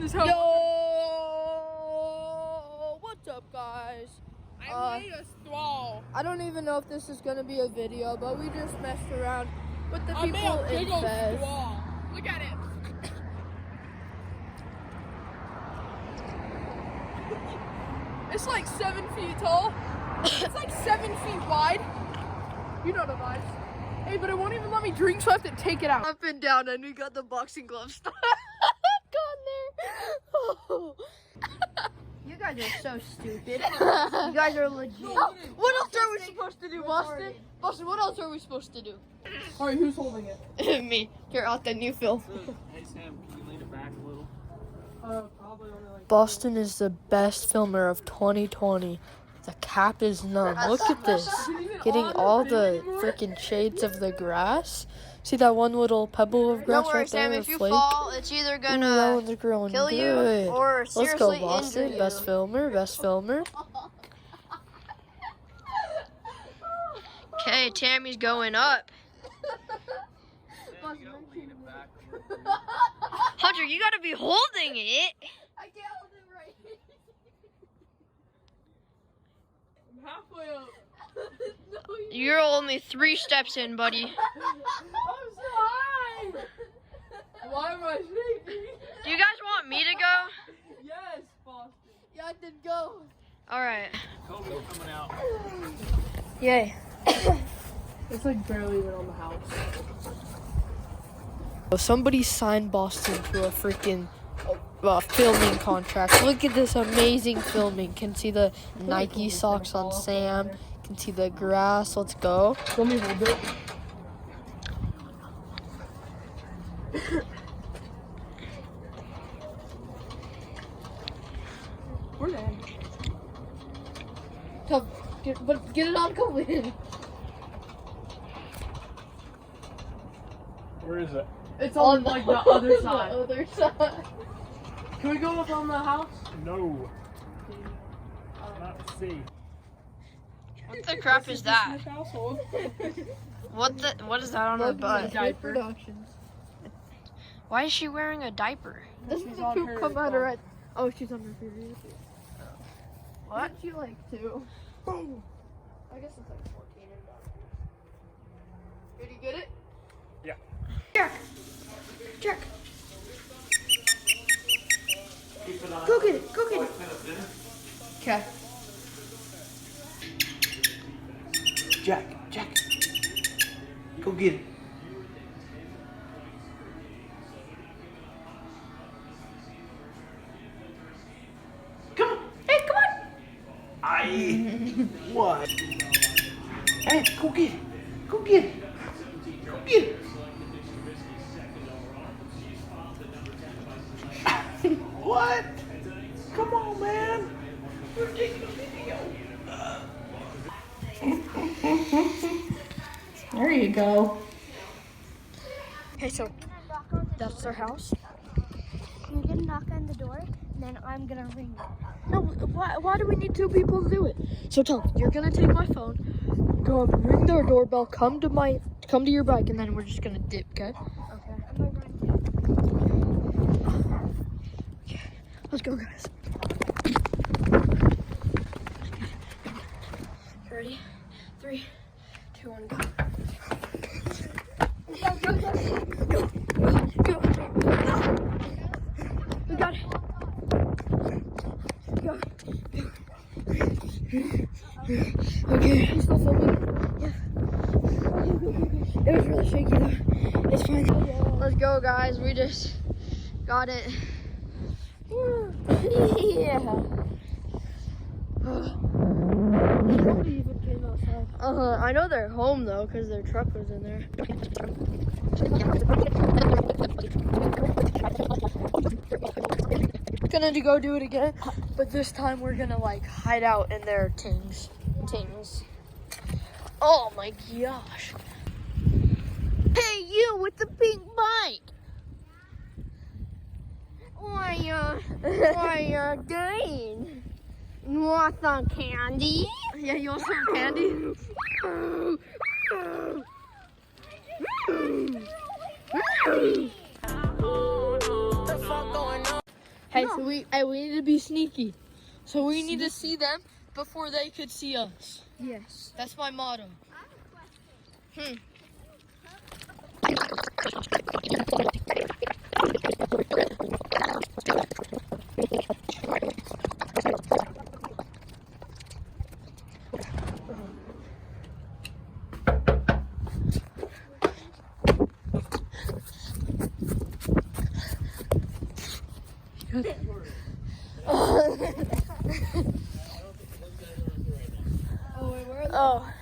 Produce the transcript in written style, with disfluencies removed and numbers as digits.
is how. Yo, what's up, guys? I made a straw. I don't even know if this is gonna be a video, but we just messed around with the I made people a big in old Fez. straw. Look at it. It's like 7 feet tall. It's like 7 feet wide. You know the vibes. Hey, but it won't even let me drink, so I have to take it out. Up and down, and we got the boxing gloves gone there. You guys are so stupid. You guys are legit. What else are we supposed to do, Boston? Boston, what else are we supposed to do? Alright, who's holding it? Me. You're out the new film. Hey Sam, can you lean it back a little? Probably only like. Boston is the best filmer of 2020. The cap is none. Look at this. Getting all the freaking shades of the grass. See that one little pebble of grass Don't worry, right there? Sam. a If you flake? fall, it's either Ooh, that gonna one's growing kill you good. or Let's go, seriously injure Boston. you. Best filmer. Best filmer. Okay, Tammy's going up. Sam, you gotta lean it back a little. Hunter, you gotta be holding it. I can't hold it right. I'm halfway up. You're only 3 steps in, buddy. I'm so high. Why am I shaking? Do you guys want me to go? Yes, Boston. Yeah, then go. All right. Kobe's coming out. Yay. It's like barely even on the house. Somebody signed Boston to a freaking filming contract. Look at this amazing filming. Can see the Nike socks on Sam. Can see the grass. Let's go. Let me hold it. We're dead. Come, get it on, come in. Where is it? It's on like the other side. The other side. Can we go up on the house? No. Not C. What the crap is that? Smith household. What is that on her butt? Diaper. Productions. Why is she wearing a diaper? Doesn't She's the on poop her come out phone. of right? Oh, she's on her period. What? What'd you like to? Boom. I guess it's like 14 and up. Did you get it? Yeah. Check. Check. Keep it on. Go get it. Go get it. Okay. Jack, go get it. Come on. Hey, come on. What? Hey, go get it. Go get it. Go get it. What? Come on, man. We're taking a video. There you go. Okay, so that's their house. You're gonna knock on the door, and then I'm gonna ring it. No, why do we need 2 people to do it? So Tom, you're gonna take my phone, go up, ring their doorbell, come to your bike, and then we're just gonna dip, okay? Okay. I'm gonna run too. Okay, let's go, guys. Ready? 3, 2, 1, go. Go. We got it. Go. Okay. You still filming? Yeah. It was really shaky though. It's fine. Let's go, guys. We just got it. Yeah. Nobody even came outside. I know they're home though, because their truck was in there. Gonna go do it again, but this time we're gonna like hide out in their tings. Oh my gosh. Hey, you with the pink bike. What you doing? You want some candy? Yeah, you want some candy? Hey, So we need to be sneaky. So we need to see them before they could see us. Yes. That's my motto. Oh, wait, where are they? Oh.